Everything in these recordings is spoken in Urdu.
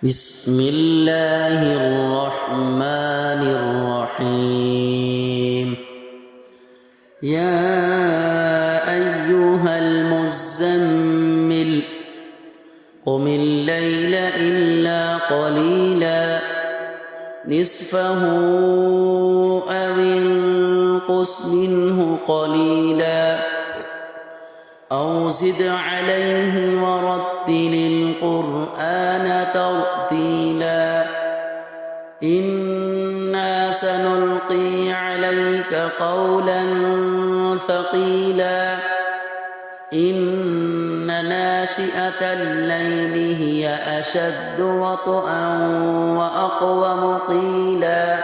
بسم الله الرحمن الرحيم. يا أيها المزمل قم الليل إلا قليلا نصفه أو انقص منه قليلا أو زد عليه ورتل القرآن ترتيلا إنا سنلقي عليك قولا ثقيلا إن ناشئة الليل هي أشد وطئا وأقوم قيلا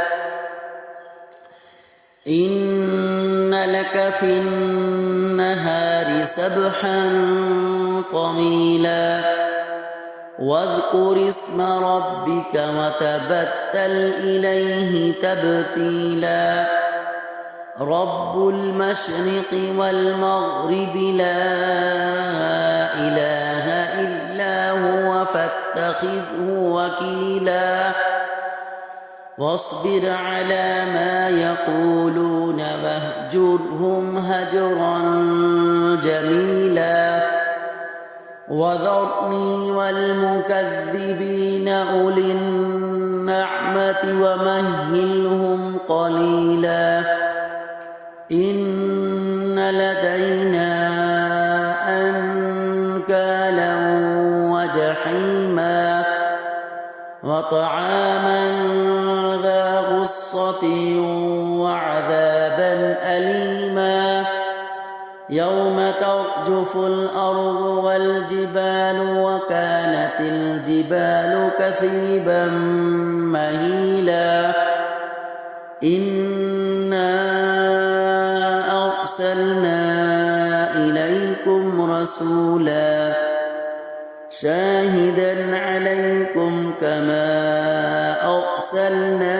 إن لك في النهار سبحا طويلا واذكر اسم ربك وتبتل إليه تبتيلا رب المشرق والمغرب لا إله إلا هو فاتخذه وكيلا واصبر على ما يقولون واهجرهم هجرا جميلا وذرني والمكذبين أولي النعمة ومهلهم قليلا إن لدينا أنكالا وجحيما وطعاما ذا غصة وعذابا أليما يوم ترجف الأرض والجبال وكانت الجبال كثيبا مهيلا إنا أرسلنا إليكم رسولا شاهدا عليكم كما أرسلنا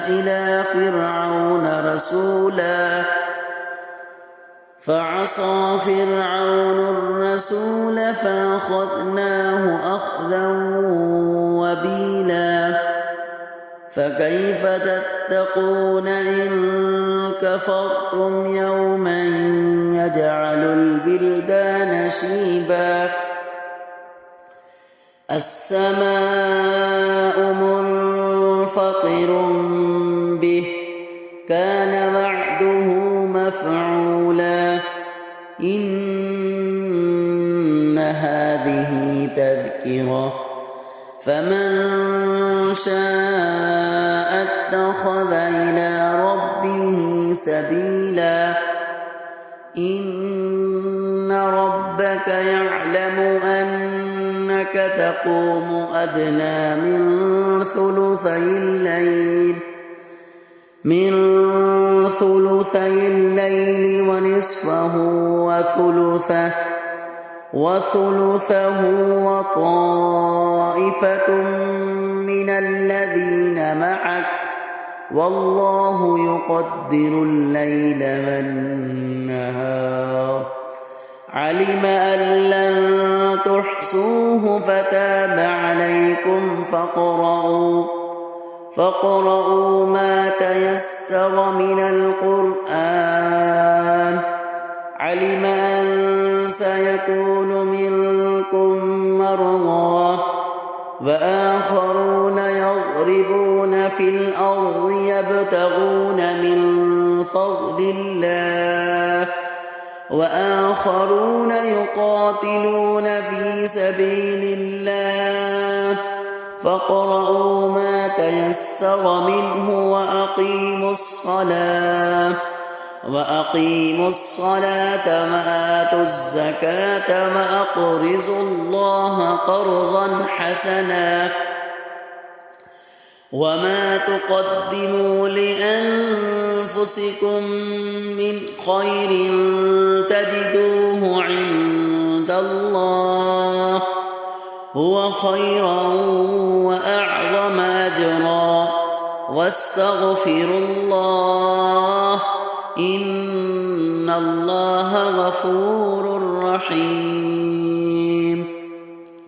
إلى فرعون رسولا فعصى فرعون الرسول فأخذناه أخذا وبيلا فكيف تتقون إن كفرتم يوما يجعل البلدان شيبا السماء منفطر به كان وعده مفعولا إن هذه تذكرة فمن شاء اتخذ إلى ربه سبيلا إن ربك يعلم أنك تقوم أدنى من ثلثي الليل ونصفه وثلثه وطائفة من الذين معك والله يقدر الليل والنهار علم أن لن تحصوه فتاب عليكم فاقرؤوا ما تيسر من القرآن علم أن سيكون منكم مرضى وآخرون يضربون في الأرض يبتغون من فضل الله وآخرون يقاتلون في سبيل الله فاقرؤوا ما تيسر منه وأقيموا الصلاة وآتوا الزكاة وأقرضوا الله قرضا حسنا وما تقدموا لأنفسكم من خير تجدوه عند الله هو خيرا وأعظم أجرا واستغفروا الله إن الله غفور رحيم.